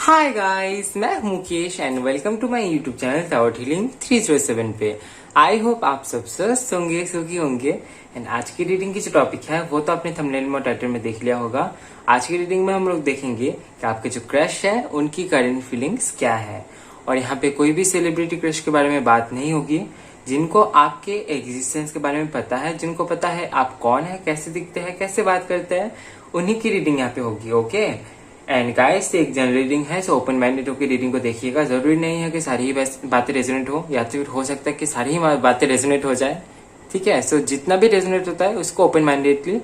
हाय guys, मैं हूं Mukesh and welcome to my YouTube channel tower healing 307 पे। आई होप आप सब स्वस्थ होंगे, सुखी होंगे। एंड आज की रीडिंग की जो टॉपिक है वो तो आपने थंबनेल में और टाइटल में देख लिया होगा। आज की रीडिंग में हम लोग देखेंगे कि आपके जो क्रश है उनकी करंट फीलिंग्स क्या है। और यहाँ पे कोई भी सेलिब्रिटी क्रश के बारे में बात नहीं होगी। जिनको आपके एग्जिस्टेंस के बारे में पता है, जिनको पता है आप कौन है, कैसे दिखते हैं, कैसे बात करते हैं, उन्हीं की रीडिंग यहाँ पे होगी। ओके एंड गाइस, एक जनरल रीडिंग है, सो ओपन माइंडेड होकर रीडिंग को देखिएगा। जरूरी नहीं है कि सारी ही बातें रेजोनेट हो, या तो फिर हो सकता है कि सारी ही बातें रेजोनेट हो जाए। ठीक है, सो जितना भी रेजोनेट होता है उसको ओपन माइंडेडली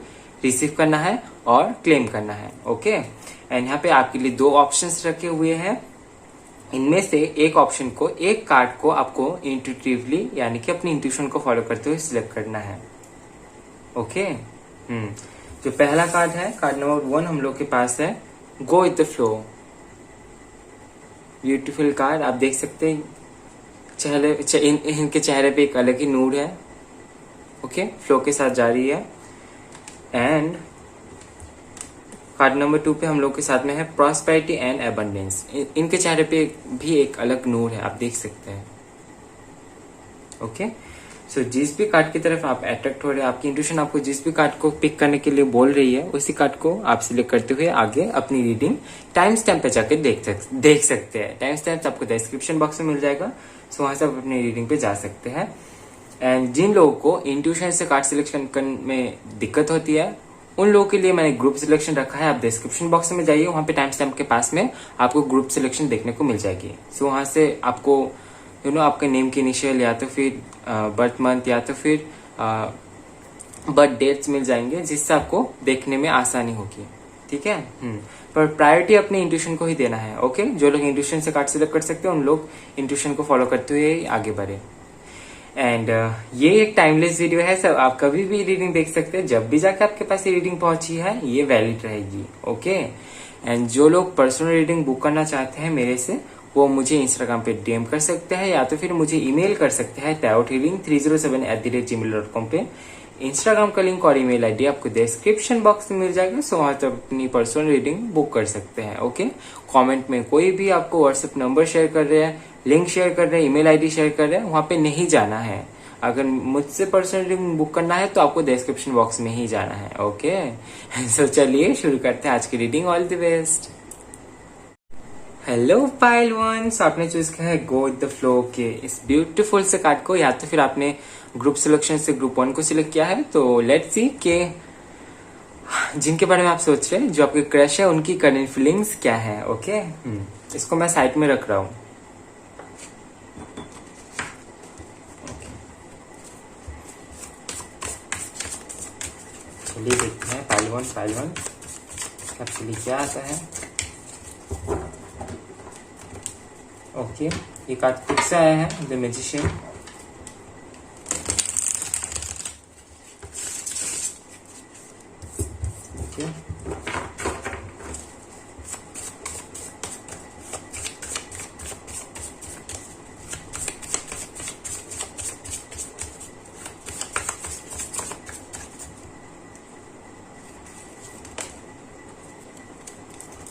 रिसीव करना है और क्लेम करना है। ओके एंड यहाँ पे आपके लिए दो ऑप्शंस रखे हुए हैं। इनमें से एक ऑप्शन को, एक कार्ड को आपको इंट्यूटिवली यानी कि अपनी इंट्यूशन को फॉलो करते हुए सिलेक्ट करना है। ओके जो पहला कार्ड है, कार्ड नंबर 1 हम लोग के पास है, go with the flow. Beautiful card, आप देख सकते हैं इनके चेहरे पे एक अलग ही नूर है। ओके फ्लो के साथ जा रही है। एंड कार्ड नंबर 2 पे हम लोग के साथ में है प्रॉस्पेरिटी एंड एबंडेंस। इनके चेहरे पे भी एक अलग नूर है, आप देख सकते हैं। ओके सो जिस भी कार्ड की तरफ आप अट्रैक्ट हो रहे हैं, आपकी इंट्यूशन आपको जिस भी कार्ड को पिक करने के लिए बोल रही है, उसी कार्ड को आप सिलेक्ट करते हुए आगे अपनी रीडिंग टाइम स्टैम्प पे जाके देख सकते हैं। टाइम स्टैम्प आपको डिस्क्रिप्शन बॉक्स में मिल जाएगा, सो वहां से आप अपनी रीडिंग पे जा सकते हैं। एंड जिन लोगों को इंट्यूशन से कार्ड सिलेक्शन करने में दिक्कत होती है, उन लोगों के लिए मैंने ग्रुप सिलेक्शन रखा है। आप डिस्क्रिप्शन बॉक्स में जाइए, वहां पे टाइम स्टैम्प के पास में आपको ग्रुप सिलेक्शन देखने को मिल जाएगी। सो वहां से आपको आपके नेम की इनिशियल या तो फिर बर्थ मंथ या तो फिर बर्थ डेट्स मिल जाएंगे, जिससे आपको देखने में आसानी होगी। ठीक है पर प्रायोरिटी अपने इंट्यूशन को ही देना है। ओके जो लोग इंट्यूशन से कार्ड सिलेक्ट कर सकते हैं, उन लोग इंट्यूशन को फॉलो करते हुए आगे बढ़े। एंड ये एक टाइमलेस वीडियो है, सब आप कभी भी रीडिंग देख सकते हैं। जब भी जाके आपके पास ये रीडिंग पहुंची है, ये वैलिड रहेगी। ओके एंड जो लोग पर्सनल रीडिंग बुक करना चाहते हैं मेरे से, वो मुझे इंस्टाग्राम पे डीएम कर सकते हैं या तो फिर मुझे ईमेल कर सकते हैं tarothealing307@gmail.com पे। इंस्टाग्राम का लिंक और ईमेल आईडी आपको डिस्क्रिप्शन बॉक्स में मिल जाएगा, सो वहां तो अपनी पर्सनल रीडिंग बुक कर सकते हैं। ओके कमेंट में कोई भी आपको व्हाट्सएप नंबर शेयर कर रहे हैं, लिंक शेयर कर रहे हैं, ईमेल आईडी शेयर कर रहे हैं, वहां पे नहीं जाना है। अगर मुझसे पर्सनल रीडिंग बुक करना है तो आपको डिस्क्रिप्शन बॉक्स में ही जाना है। ओके सो चलिए शुरू करते हैं आज की reading. All the best. Hello pile ones, आपने चूज किया है गो विद द फ्लो के इस ब्यूटीफुल से कार्ड को, या तो फिर आपने ग्रुप सिलेक्शन से ग्रुप 1 को सिलेक्ट किया है। तो लेट्स सी के जिनके बारे में आप सोच रहे हैं, जो आपके क्रश है, उनकी करंट फीलिंग्स क्या है। ओके इसको मैं साइड में रख रहा हूं। चलिए देखते हैं पाइल वन आपके लिए क्या आता है। ओके ये कार्ड फिर से आया है, the magician. Okay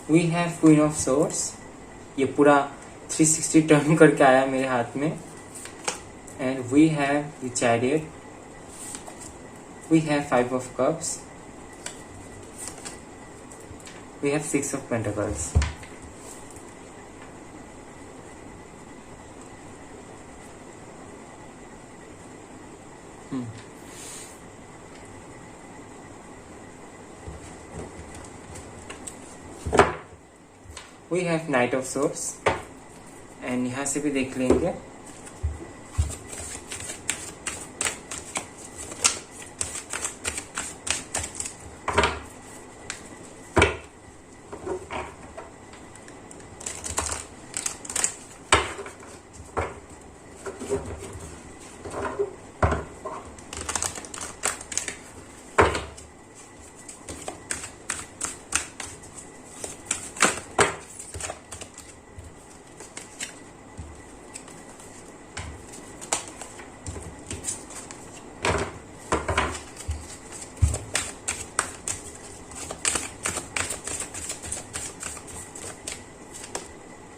we have queen of swords. ये पूरा 360 टर्न करके आया मेरे हाथ में। And we have the chariot, we have 5 of cups, we have 6 of pentacles. We have knight of swords. And यहां से भी देख लेंगे।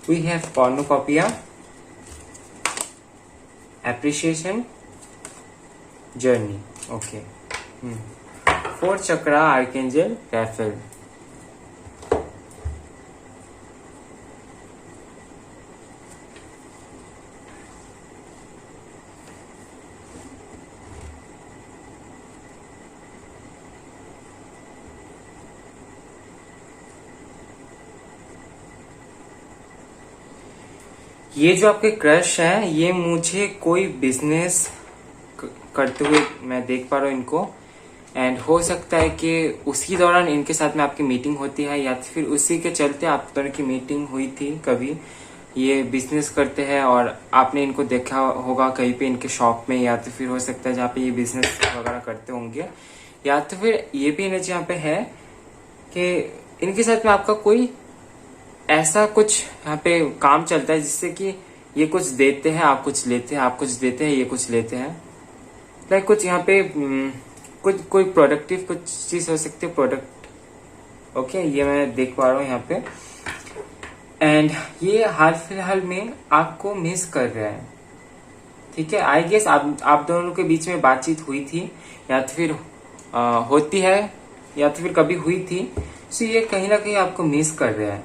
We have cornucopia, appreciation, journey. Okay, 4 chakra, archangel, Raphael. ये जो आपके क्रश है, ये मुझे कोई बिजनेस करते हुए मैं देख पा रहा हूँ इनको, एंड हो सकता है कि उसी दौरान इनके साथ में आपकी मीटिंग होती है, या फिर उसी के चलते आप दोनों की मीटिंग हुई थी कभी। ये बिजनेस करते हैं और आपने इनको देखा होगा कहीं पे इनके शॉप में, या तो फिर हो सकता है जहाँ पे ये बिजनेस वगैरह करते होंगे, या तो फिर ये भी एनर्जी यहाँ पे है कि इनके साथ में आपका कोई ऐसा कुछ यहाँ पे काम चलता है जिससे कि ये कुछ देते हैं, आप कुछ लेते हैं, आप कुछ देते हैं, ये कुछ लेते हैं। लाइक कुछ यहाँ पे कुछ कोई प्रोडक्टिव कुछ चीज हो सकती है, प्रोडक्ट। ओके, ये मैं देख पा रहा हूँ यहाँ पे। एंड ये हाल फिलहाल में आपको मिस कर रहा है, ठीक है। आई गेस आप दोनों के बीच में बातचीत हुई थी, या तो फिर होती है, या तो फिर कभी हुई थी। सो ये कहीं ना कहीं आपको मिस कर रहा है,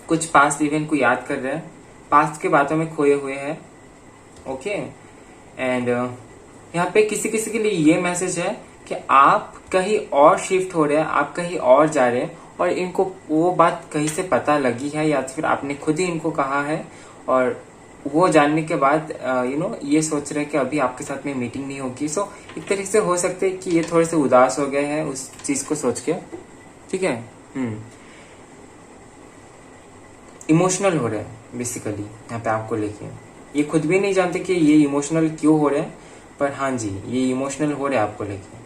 कुछ पास्ट इवेंट को याद कर रहा है, पास्ट के बातों में खोए हुए हैं। ओके, एंड यहाँ पे किसी किसी के लिए ये मैसेज है कि आप कहीं और शिफ्ट हो रहे हैं, आप कहीं और जा रहे हैं, और इनको वो बात कहीं से पता लगी है, या फिर आपने खुद ही इनको कहा है, और वो जानने के बाद ये सोच रहे हैं कि अभी आपके साथ में मीटिंग नहीं होगी। सो एक तरीके से हो सकते हैं कि ये थोड़े से उदास हो गए हैं उस चीज को सोच के, ठीक है। इमोशनल हो रहे हैं बेसिकली यहाँ पे आपको लेके। ये खुद भी नहीं जानते कि ये इमोशनल क्यों हो रहे हैं, पर हाँ जी, ये इमोशनल हो रहे हैं आपको लेके।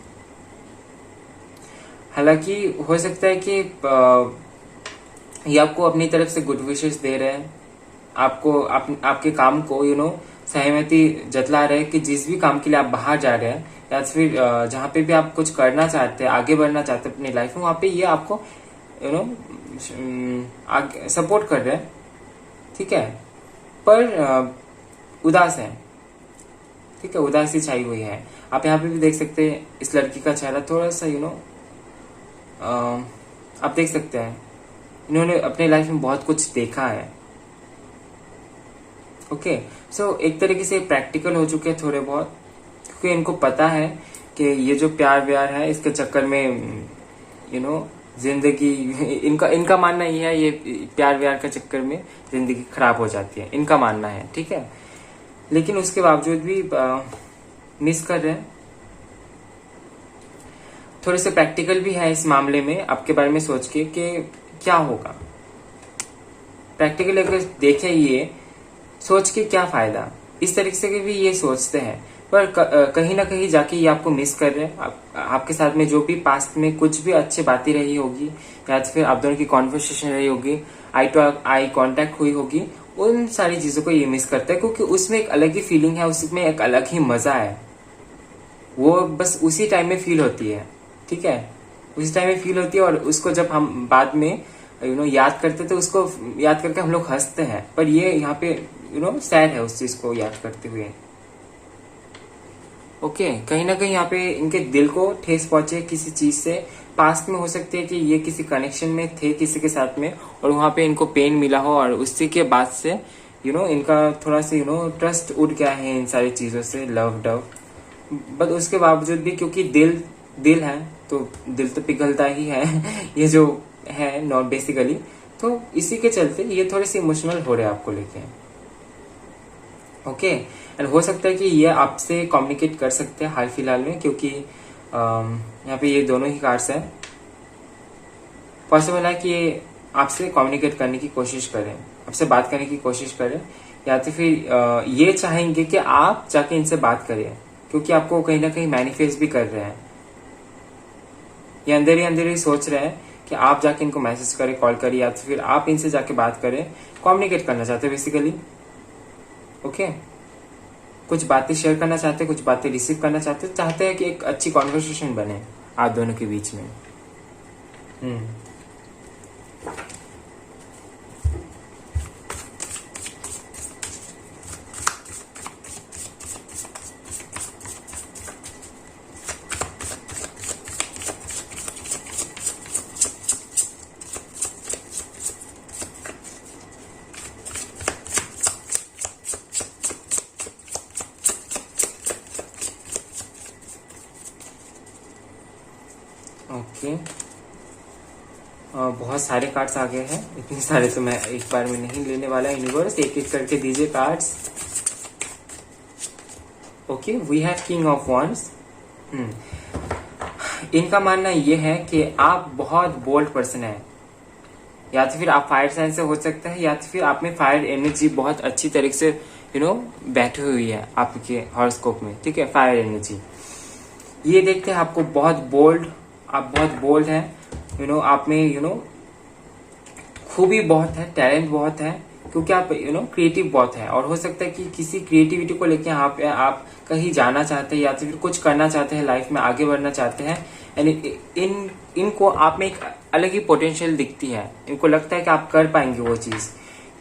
हालांकि हो सकता है कि ये आपको अपनी तरफ से गुड विशेस दे रहे हैं, आपको आपके काम को सहमति जतला रहे हैं कि जिस भी काम के लिए आप बाहर जा रहे हैं, या फिर जहाँ पे भी आप कुछ करना चाहते हैं, आगे बढ़ना चाहते हैं अपनी लाइफ में, वहां पे ये आपको सपोर्ट कर रहे हैं, ठीक है। पर उदास है, ठीक है, उदासी छाई हुई है। आप यहाँ पे भी देख सकते हैं इस लड़की का चेहरा थोड़ा सा आप देख सकते हैं इन्होंने अपने लाइफ में बहुत कुछ देखा है। ओके, सो एक तरीके से प्रैक्टिकल हो चुके हैं थोड़े बहुत, क्योंकि इनको पता है कि ये जो प्यार व्यार है इसके चक्कर में जिंदगी इनका मानना ये है, ये प्यार व्यार के चक्कर में जिंदगी खराब हो जाती है, इनका मानना है, ठीक है। लेकिन उसके बावजूद भी मिस कर रहे हैं। थोड़े से प्रैक्टिकल भी है इस मामले में, आपके बारे में सोच के कि क्या होगा। प्रैक्टिकल अगर देखें, ये सोच के क्या फायदा, इस तरीके से भी ये सोचते हैं, पर कहीं ना कहीं जाके ये आपको मिस कर रहे हैं। आपके साथ में जो भी पास्ट में कुछ भी अच्छी बातें रही होगी, या फिर आप दोनों की कॉन्वर्सेशन रही होगी, आई टू आई कांटेक्ट हुई होगी, उन सारी चीजों को ये मिस करता है, क्योंकि उसमें एक अलग ही फीलिंग है, उसमें एक अलग ही मजा है, वो बस उसी टाइम में फील होती है, ठीक है। उसी टाइम में फील होती है, और उसको जब हम बाद में याद करते तो उसको याद करके हम लोग हंसते हैं, पर ये यहाँ पे सैड है उस चीज को याद करते हुए। ओके, कहीं ना कहीं यहाँ पे इनके दिल को ठेस पहुंचे किसी चीज से। पास्ट में हो सकते है कि ये किसी कनेक्शन में थे किसी के साथ में, और वहां पे इनको पेन मिला हो, और उसी के बाद से इनका थोड़ा सा ट्रस्ट उठ गया है इन सारी चीजों से, लव डव। बट उसके बावजूद भी, क्योंकि दिल है तो दिल तो पिघलता ही है ये जो है नॉट बेसिकली, तो इसी के चलते ये थोड़े से इमोशनल हो रहे हैं आपको लेके। ओके, एंड हो सकता है कि ये आपसे कम्युनिकेट कर सकते हैं हाल फिलहाल में, क्योंकि यहाँ पे ये दोनों ही कार्ड्स हैं। पॉसिबल है कि ये आपसे कम्युनिकेट करने की कोशिश करें, आपसे बात करने की कोशिश करें, या तो फिर ये चाहेंगे कि आप जाके इनसे बात करें, क्योंकि आपको कहीं ना कहीं मैनिफेस्ट भी कर रहे हैं। ये अंदर ही सोच रहे हैं कि आप जाके इनको मैसेज करें, कॉल करें, या तो फिर आप इनसे जाके बात करें, कम्युनिकेट करना चाहते हैं बेसिकली। ओके, कुछ बातें शेयर करना चाहते हैं, कुछ बातें रिसीव करना चाहते हैं कि एक अच्छी कॉन्वर्सेशन बने आप दोनों के बीच में। बहुत सारे कार्ड्स आ गए हैं, इतने सारे तो मैं एक बार में नहीं लेने वाला। यूनिवर्स एक एक करके दीजिए cards. Okay, we have king of wands. इनका मानना ये है कि आप बहुत बोल्ड पर्सन है, या तो फिर आप फायर साइन से हो सकता है, या तो फिर आप में फायर एनर्जी बहुत अच्छी तरीके से बैठी हुई है आपके हॉरोस्कोप में। ठीक है, फायर एनर्जी ये देखते हैं आपको बहुत बोल्ड, आप बहुत बोल्ड हैं। आप में खूबी बहुत है, टैलेंट बहुत है, क्योंकि आप क्रिएटिव बहुत है। और हो सकता है कि किसी क्रिएटिविटी को लेके आप कहीं जाना चाहते हैं, या तो फिर कुछ करना चाहते हैं, लाइफ में आगे बढ़ना चाहते हैं। यानी इनको आप में एक अलग ही पोटेंशियल दिखती है, इनको लगता है कि आप कर पाएंगे वो चीज।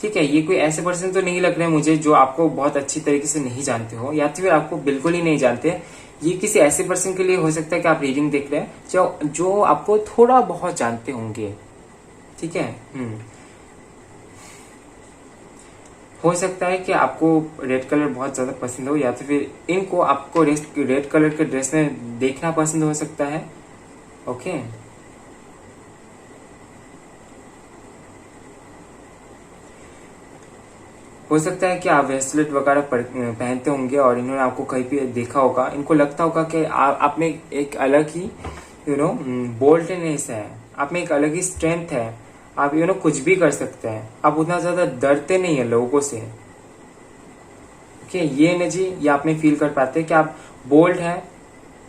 ठीक है, ये कोई ऐसे पर्सन तो नहीं लग रहे मुझे जो आपको बहुत अच्छी तरीके से नहीं जानते हो, या तो फिर आपको बिल्कुल ही नहीं जानते। ये किसी ऐसे पर्सन के लिए हो सकता है कि आप रीडिंग देख रहे हैं जो आपको थोड़ा बहुत जानते होंगे। ठीक है, हो सकता है कि आपको रेड कलर बहुत ज्यादा पसंद हो, या तो फिर इनको आपको रेड कलर के ड्रेस में देखना पसंद हो सकता है। ओके, हो सकता है कि आप ब्रेसलेट वगैरह पहनते होंगे और इन्होंने आपको कहीं पे देखा होगा। इनको लगता होगा कि आप में एक अलग ही बोल्डनेस है, आप में एक अलग ही स्ट्रेंथ है, आप कुछ भी कर सकते हैं, आप उतना ज्यादा डरते नहीं है लोगों से। ओके, ये एनर्जी ये आप में फील कर पाते हैं कि आप बोल्ड हैं,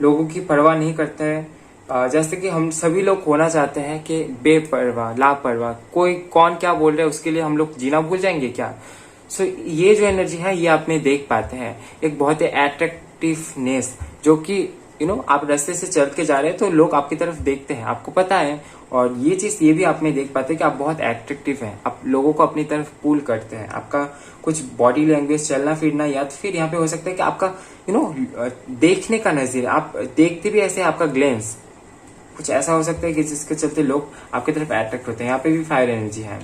लोगों की परवाह नहीं करते हैं। जैसे कि हम सभी लोग होना चाहते हैं कि बेपरवाह, लापरवाह, कोई कौन क्या बोल रहा है उसके लिए हम लोग जीना भूल जाएंगे क्या। सो ये जो एनर्जी है ये आप में देख पाते हैं, एक बहुत ही अट्रैक्टिवनेस, जो कि आप रास्ते से चल के जा रहे हैं तो लोग आपकी तरफ देखते हैं, आपको पता है। और ये चीज ये भी आप में देख पाते हैं कि आप बहुत एट्रैक्टिव हैं, आप लोगों को अपनी तरफ पुल करते हैं। आपका कुछ बॉडी लैंग्वेज, चलना फिरना, या तो फिर यहाँ पे हो सकता है कि आपका देखने का नजरिया, आप देखते भी ऐसे, आपका ग्लेंस कुछ ऐसा हो सकता है कि जिसके चलते लोग आपकी तरफ अट्रैक्ट होते हैं। यहाँ पे भी फायर एनर्जी है।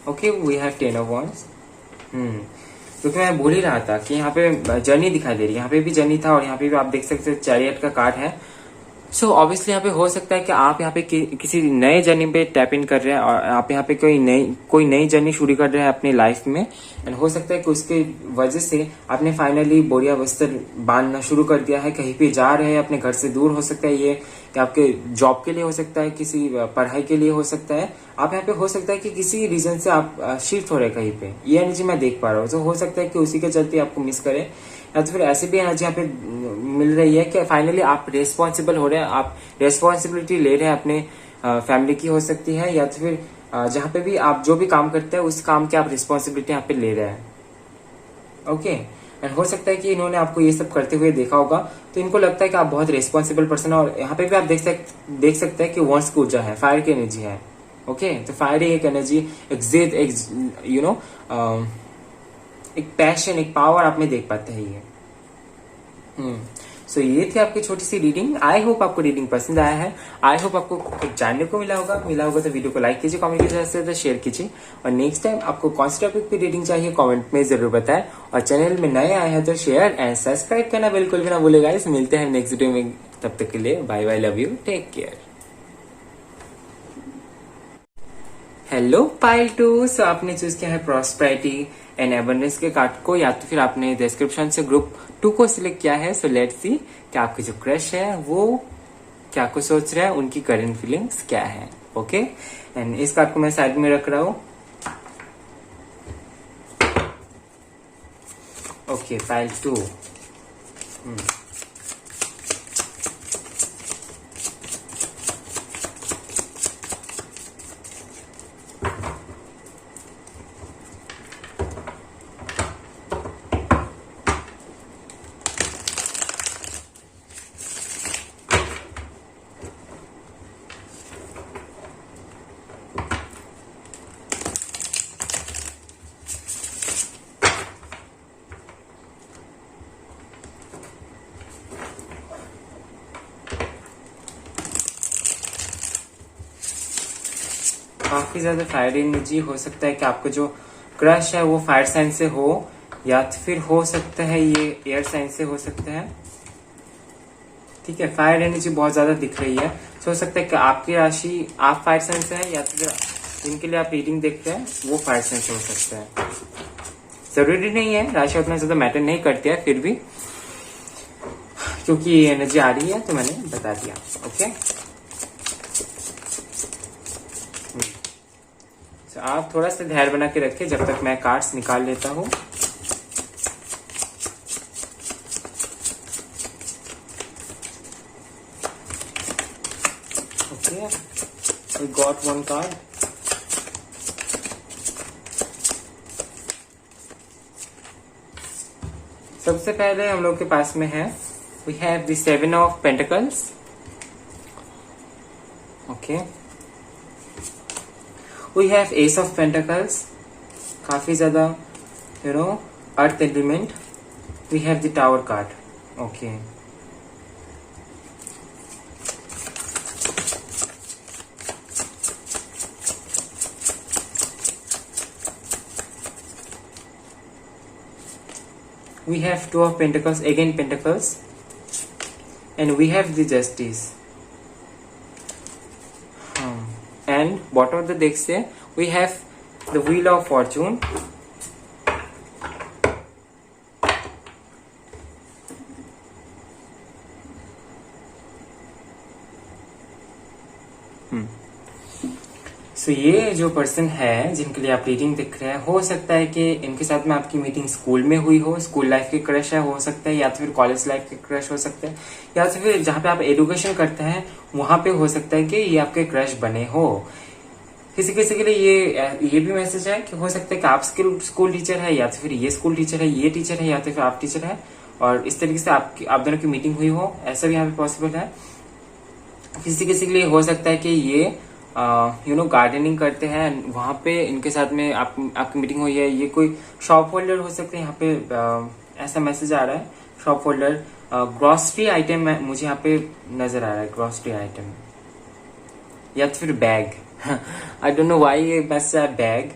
Okay, we have 10 of wands. क्योंकि मैं भूल ही रहा था कि यहाँ पे जर्नी दिखाई दे रही है, यहाँ पे भी जर्नी था और यहाँ पे भी आप देख सकते हैं चैरियट का कार्ड है। सो ऑब्वियसली यहाँ पे हो सकता है कि आप यहाँ पे किसी नए जर्नी पे टैप इन कर रहे हैं, और आप यहाँ पे कोई नई जर्नी शुरू कर रहे हैं अपनी लाइफ में। एंड हो सकता है कि उसके वजह से आपने फाइनली बोरिया बस्तर बांधना शुरू कर दिया है, कहीं पे जा रहे हैं अपने घर से दूर। हो सकता है ये कि आपके जॉब के लिए हो सकता है, किसी पढ़ाई के लिए हो सकता है। आप यहाँ पे हो सकता है कि किसी रीजन से आप शिफ्ट हो रहे हैं कहीं पे, ये एनर्जी मैं देख पा रहा हूँ। तो हो सकता है कि उसी के चलते आपको मिस करे, या तो फिर ऐसे भी एनर्जी यहाँ पे मिल रही है कि फाइनली आप रेस्पॉन्सिबल हो रहे हैं, आप रेस्पॉन्सिबिलिटी ले रहे हैं अपने फैमिली की, हो सकती है। या तो फिर जहाँ पे भी आप जो भी काम करते हैं उस काम की आप रिस्पॉन्सिबिलिटी यहाँ पे ले रहे हैं। ओके, एंड हो सकता है कि इन्होंने आपको ये सब करते हुए देखा होगा, तो इनको लगता है कि आप बहुत रिस्पॉन्सिबल पर्सन है। और यहाँ पे भी आप देख सकते हैं कि वॉन्ट्स की ऊर्जा है, फायर की एनर्जी है। ओके, तो फायर एक एनर्जी, एक जिद, एक एक पैशन, एक पावर आप में देख पाते हैं ये। सो ये थी आपकी छोटी सी रीडिंग। आई होप आपको रीडिंग पसंद आया है, आई होप आपको कुछ जानने को मिला होगा तो वीडियो को लाइक कीजिए, कमेंट कीजिए, तो शेयर कीजिए। और नेक्स्ट टाइम आपको कौन सी टॉपिक पे रीडिंग चाहिए कमेंट में जरूर बताएं। और चैनल में नए आए हैं तो शेयर एंड सब्सक्राइब करना बिल्कुल भी ना भूलेगा। मिलते हैं नेक्स्ट वीडियो में, तब तक के लिए bye bye, love you, take care. Hello pile 2, so आपने चूज किया है प्रॉस्पेरिटी एंड एबंडेंस के कार्ड को, या तो फिर आपने डिस्क्रिप्शन से ग्रुप 2 को सिलेक्ट किया है। सो लेट्स सी कि आपके जो क्रश है वो क्या कुछ सोच रहे हैं, उनकी करंट फीलिंग्स क्या है। ओके, एंड इस कार्ड को मैं साइड में रख रहा हूं। Okay, pile 2। काफी ज्यादा फायर एनर्जी। हो सकता है कि आपका जो क्रश है वो फायर साइन से हो, या फिर हो सकता है ये एयर साइन से हो सकता है। ठीक है, फायर एनर्जी बहुत ज्यादा दिख रही है। हो सकता है कि आपकी राशि, आप फायर साइन से है, या फिर जिनके लिए आप रीडिंग देखते हैं वो फायर साइन से हो सकता है। जरूरी नहीं है, राशि उतना ज्यादा मैटर नहीं करती है, फिर भी क्योंकि ये एनर्जी आ रही है तो मैंने बता दिया। ओके, तो आप थोड़ा सा धैर्य बना के रखें जब तक मैं कार्ड्स निकाल लेता हूँ। Okay, we got one card. सबसे पहले हम लोग के पास में है, we have the 7 of Pentacles. Okay. We have Ace of Pentacles. काफी ज्यादा earth element. We have the Tower card. Okay. We have Two of Pentacles, again Pentacles, and we have the Justice. And bottom of the deck से we have the Wheel of Fortune. So ये जो person है जिनके लिए आप reading देख रहे हैं, हो सकता है कि इनके साथ में आपकी मीटिंग स्कूल में हुई हो, स्कूल लाइफ के क्रश है हो सकता है, या तो फिर कॉलेज लाइफ के क्रश हो सकते हैं, या तो फिर जहाँ पे आप एजुकेशन करते हैं वहां पे हो सकता है कि ये आपके क्रश बने हो। किसी किसी के लिए ये भी मैसेज है कि हो सकता है कि आप स्कूल टीचर है, या तो फिर ये स्कूल टीचर है, ये टीचर है, या तो फिर आप टीचर है, और इस तरीके से आप दोनों की मीटिंग हुई हो, ऐसा भी यहाँ पे पॉसिबल है। किसी किसी के लिए हो सकता है कि ये गार्डनिंग करते हैं, वहां पे इनके साथ में आपकी मीटिंग हुई है। ये कोई शॉप होल्डर हो सकते हैं, यहाँ पे ऐसा मैसेज आ रहा है, शॉप होल्डर, ग्रॉसरी आइटम मुझे यहाँ पे नजर आ रहा है, ग्रॉसरी आइटम या तो फिर bag. I don't know why ये मैसेज है बैग,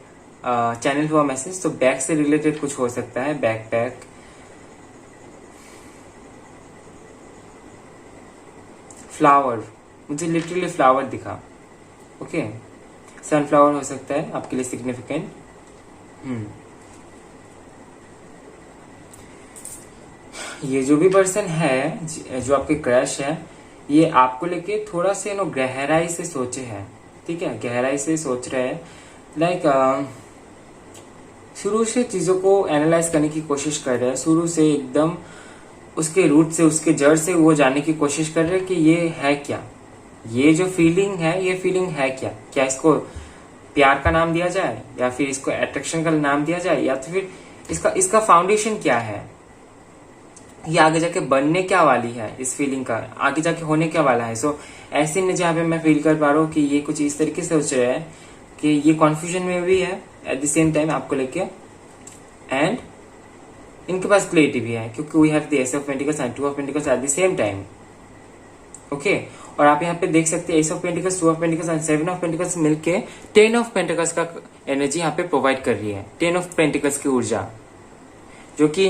चैनल हुआ मैसेज, तो बैग से रिलेटेड कुछ हो सकता है, बैग पैक। फ्लावर, मुझे लिटरली फ्लावर दिखा। ओके, सनफ्लावर हो सकता है आपके लिए सिग्निफिकेंट। ये जो भी पर्सन है, जो आपके क्रश है, ये आपको लेके थोड़ा से गहराई से सोचे है, ठीक है, गहराई से सोच रहे हैं। लाइक शुरू से चीजों को एनालाइज करने की कोशिश कर रहे हैं, शुरू से एकदम उसके रूट से, उसके जड़ से वो जानने की कोशिश कर रहे हैं कि ये है क्या, ये जो फीलिंग है, ये फीलिंग है क्या इसको प्यार का नाम दिया जाए, या फिर इसको अट्रैक्शन का नाम दिया जाए, या तो फिर इसका फाउंडेशन क्या है, ये आगे जाके बनने क्या वाली है, इस फीलिंग का आगे जाके होने क्या वाला है। सो ऐसे में जहाँ पे मैं फील कर पा रहा हूँ कि ये कुछ इस तरीके से सोच रहे हैं कि ये कॉन्फ्यूजन में भी है एट द सेम टाइम आपको लेके, एंड इनके पास क्लैरिटी भी है, क्योंकि we have the ace of pentacles and two of pentacles at the same time. Okay, और आप यहाँ पे देख सकते हैं ace of pentacles, two of pentacles and seven of pentacles मिलके 10 ऑफ पेंटिकल्स का एनर्जी यहाँ पे प्रोवाइड कर रही है। 10 ऑफ पेंटिकल्स की ऊर्जा जो कि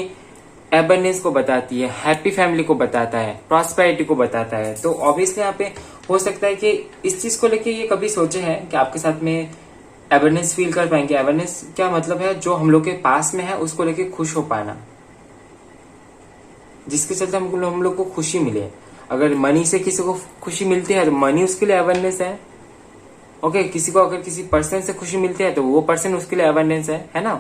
एबंडेंस को बताती है, हैप्पी फैमिली को बताता है, प्रॉस्पेरिटी को बताता है। तो ऑब्वियसली यहाँ पे हो सकता है कि इस चीज को लेके ये कभी सोचे हैं कि आपके साथ में एबंडेंस फील कर पाएंगे। एबंडेंस क्या मतलब है, जो हम लोग के पास में है उसको लेके खुश हो पाना, जिसके चलते हम लोग को खुशी मिले। अगर मनी से किसी को खुशी मिलती है तो मनी उसके लिए अवेयरनेस है। ओके, किसी को अगर किसी पर्सन से खुशी मिलती है तो वो पर्सन उसके लिए अवेयरनेस है ना।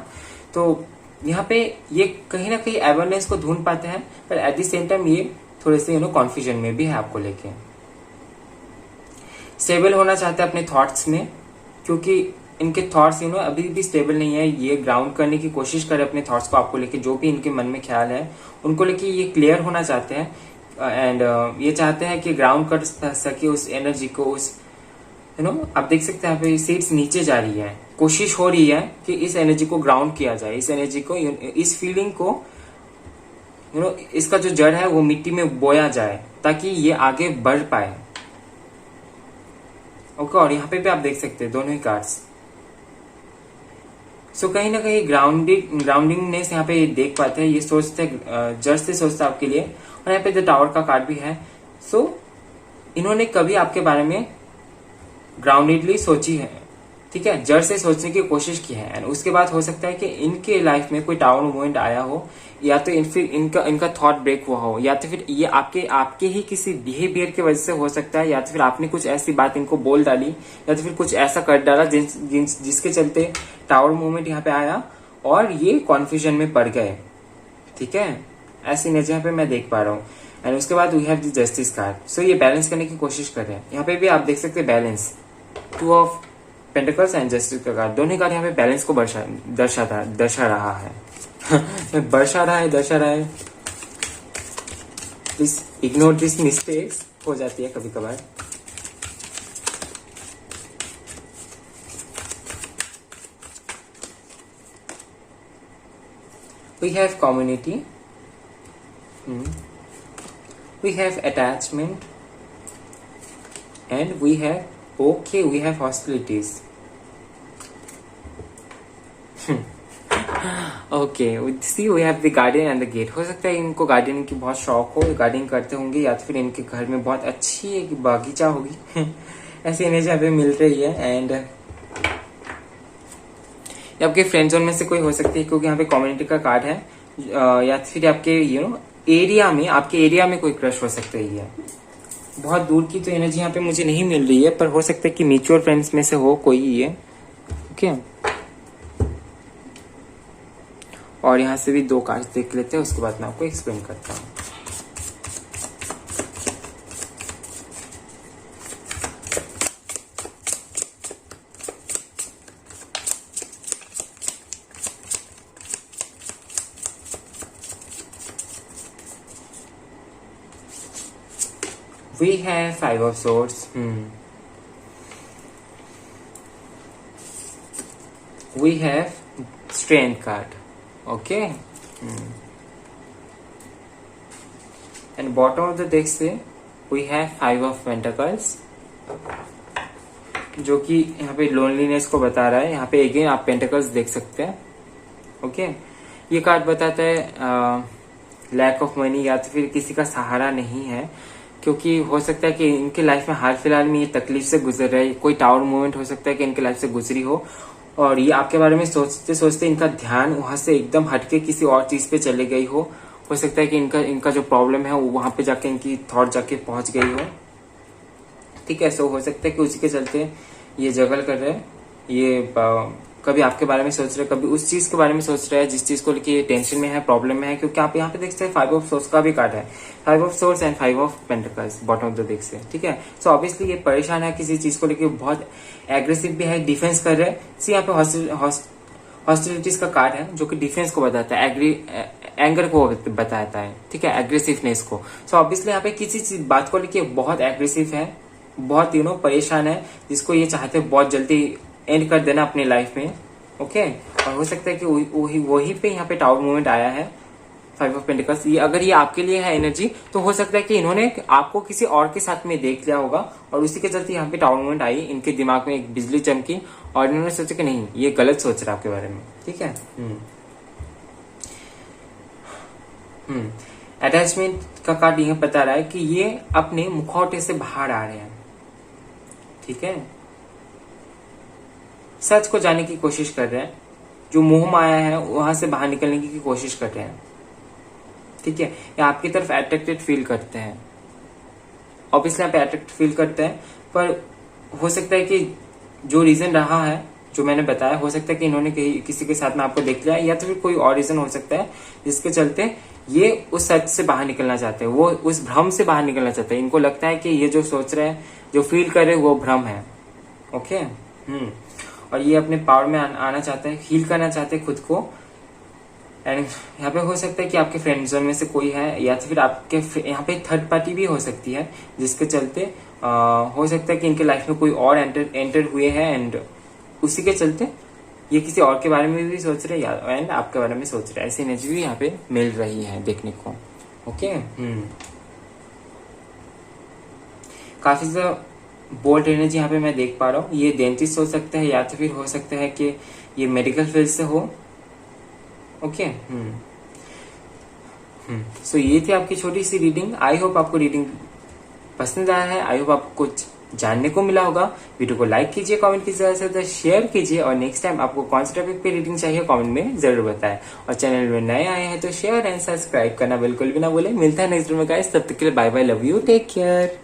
तो यहाँ पे ये कहीं ना कहीं अवेयरनेस को ढूंढ पाते हैं, पर एट द सेम टाइम ये थोड़े से कॉन्फ्यूजन में भी है आपको लेके। स्टेबल होना चाहते हैं अपने थॉट्स में, क्योंकि इनके थॉट्स अभी भी स्टेबल नहीं है। ये ग्राउंड करने की कोशिश करें अपने थॉट्स को, आपको लेके जो भी इनके मन में ख्याल है उनको लेके ये क्लियर होना चाहते हैं, एंड ये चाहते हैं कि ग्राउंड कर सके उस एनर्जी को, उस आप देख सकते हैं यहाँ पे सीट्स नीचे जा रही है, कोशिश हो रही है कि इस एनर्जी को ग्राउंड किया जाए, इस एनर्जी को, इस फीलिंग को इसका जो जड़ है वो मिट्टी में बोया जाए ताकि ये आगे बढ़ पाए। ओके, और यहाँ पे भी आप देख सकते हैं दोनों ही कार्ड्स। सो कहीं ना कहीं ग्राउंडिंगनेस यहाँ पे देख पाते हैं, ये सोचते जड़ से सोचता आपके लिए। और यहाँ पे द टावर का कार्ड भी है सो इन्होंने कभी आपके बारे में ग्राउंडेडली सोची है, ठीक है, जड़ से सोचने की कोशिश की है। एंड उसके बाद हो सकता है कि इनके लाइफ में कोई टाउन मोमेंट आया हो, या तो फिर इनका थॉट ब्रेक हुआ हो, या तो फिर ये आपके ही किसी बिहेवियर की वजह से हो सकता है, या तो फिर आपने कुछ ऐसी बात इनको बोल डाली, या तो फिर कुछ ऐसा कर डाला जिसके चलते टावर मोमेंट यहाँ पे आया और ये कॉन्फ्यूजन में पड़ गए, ठीक है। ऐसी इमेज यहाँ पे मैं देख पा रहा हूँ। एंड उसके बाद we have the justice card. So ये बैलेंस करने की कोशिश कर रहे हैं। यहाँ पे भी आप देख सकते हैं balance, 2 of pentacles and justice का कार्ड, दोनों कार्ड यहाँ पे बैलेंस को दर्शा रहा है। दर्शा रहा है। प्लीज इग्नोर दिस मिस्टेक्स, हो जाती है कभी कभार। We have community, we have attachment, and we have hostilities. Okay, see we have the guardian and the gate. हो सकता है इनको गार्डनिंग की बहुत शौक हो, गार्डनिंग करते होंगे, या तो फिर इनके घर में बहुत अच्छी एक बागीचा होगी। ऐसी इमेज यहाँ पे मिल रही है। एंड आपके फ्रेंड जोन में से कोई हो सकती है, क्योंकि यहाँ पे कम्युनिटी का कार्ड है, या फिर आपके आपके एरिया में कोई क्रश हो सकता है। बहुत दूर की तो एनर्जी यहाँ पे मुझे नहीं मिल रही है, पर हो सकता है कि म्यूचुअल फ्रेंड्स में से हो कोई ये, ओके। और यहाँ से भी 2 कार्ड देख लेते हैं, उसके बाद मैं आपको एक्सप्लेन करता हूँ। We have 5 of swords. We have strength card. Okay. And bottom of the deck से we have 5 of pentacles, जो कि यहाँ पे लोनलीनेस को बता रहा है। यहाँ पे अगेन आप पेंटिकल्स देख सकते हैं, ओके। ये कार्ड बताता है लैक ऑफ मनी, या तो फिर किसी का सहारा नहीं है, क्योंकि हो सकता है कि इनके लाइफ में हाल फिलहाल में ये तकलीफ से गुजर रहे हैं। कोई टावर मूवमेंट हो सकता है कि इनके लाइफ से गुजरी हो, और ये आपके बारे में सोचते सोचते इनका ध्यान वहां से एकदम हटके किसी और चीज पे चले गई हो सकता है कि इनका जो प्रॉब्लम है वो वहां पे जाके इनकी थॉट जाके पहुंच गई हो, ठीक है। सो हो सकता है कि उसी के चलते ये जगल कर रहे हैं। ये कभी आपके बारे में सोच रहे हैं, कभी उस चीज के बारे में सोच रहे हैं जिस चीज को लेके टेंशन में है, प्रॉब्लम में है, क्योंकि आप यहाँ पे देख सकते हैं 5 ऑफ सोर्स का भी कार्ड है, 5 of source and 5 of pentacles bottom of the deck से, ठीक है। सो ऑब्वियसली ये परेशान है किसी चीज को लेके, बहुत एग्रेसिव भी है, डिफेंस कर रहे हैं। सी यहाँ पे हॉस्टिलिटीज का कार्ड है, जो कि डिफेंस को बताता है, एंगर को बताता है, ठीक है, एग्रेसिवनेस को। सो ऑब्वियसली यहाँ पे किसी चीज बात को लेके बहुत एग्रेसिव है, बहुत परेशान है, जिसको ये चाहते हैं बहुत जल्दी एंड कर देना अपनी लाइफ में, ओके। और हो सकता है कि वही पे यहाँ पे टावर मूवमेंट आया है, 5 ऑफ पेंटिकल्स। ये अगर ये आपके लिए है एनर्जी, तो हो सकता है कि इन्होंने आपको किसी और के साथ में देख लिया होगा, और उसी के चलते यहाँ पे टावर मूवमेंट आई, इनके दिमाग में एक बिजली चमकी, और इन्होंने सोचा कि नहीं, ये गलत सोच रहा है आपके बारे में, ठीक है। अटैचमेंट का कार्ड यह बता रहा है कि ये अपने मुखौटे से बाहर आ रहे हैं, ठीक है। सच को जानने की कोशिश कर रहे हैं, जो मोह माया है वहां से बाहर निकलने की कोशिश कर रहे हैं, ठीक है। या आपकी तरफ अट्रैक्टेड फील करते हैं, ऑब्वियसली आप अट्रैक्ट फील करते हैं, पर हो सकता है कि जो रीजन रहा है, जो मैंने बताया, हो सकता है कि इन्होंने किसी के साथ में आपको देख लिया, या तो फिर कोई और रीजन हो सकता है जिसके चलते ये उस सच से बाहर निकलना चाहते हैं, वो उस भ्रम से बाहर निकलना चाहते हैं। इनको लगता है कि ये जो सोच रहे हैं, जो फील कर रहे हैं, वो भ्रम है, ओके। और ये अपने पावर में आना चाहते हैं, हील करना चाहते हैं खुद को। एंड यहाँ पे हो सकता है कि आपके फ्रेंड जोन में से कोई है, या तो फिर आपके यहाँ पे थर्ड पार्टी भी हो सकती है, जिसके चलते हो सकता है कि इनके लाइफ में कोई और एंटर हुए हैं, एंड उसी के चलते ये किसी और के बारे में भी सोच रहे हैं, एंड आपके बारे में सोच रहे हैं। ऐसी एनर्जी भी यहाँ पे मिल रही है देखने को, ओके। काफी ज्यादा बोल्ड एनर्जी यहाँ पे मैं देख पा रहा हूँ। ये डेंटिस्ट हो सकता है, या तो फिर हो सकता है कि ये मेडिकल फील्ड से हो, ओके। सो ये थी आपकी छोटी सी रीडिंग। आई होप आपको रीडिंग पसंद आया है। आई होप आपको कुछ जानने को मिला होगा। वीडियो को लाइक कीजिए, कमेंट कीजिए, ज़्यादा से शेयर कीजिए और नेक्स्ट टाइम आपको कौन से टॉपिक पे रीडिंग चाहिए कमेंट में जरूर बताएं। और चैनल में नए आए हैं तो शेयर एंड सब्सक्राइब करना बिल्कुल भी ना भूलें। मिलता है नेक्स्ट वीडियो में गाइस, तब तक के लिए bye bye, love you, take care.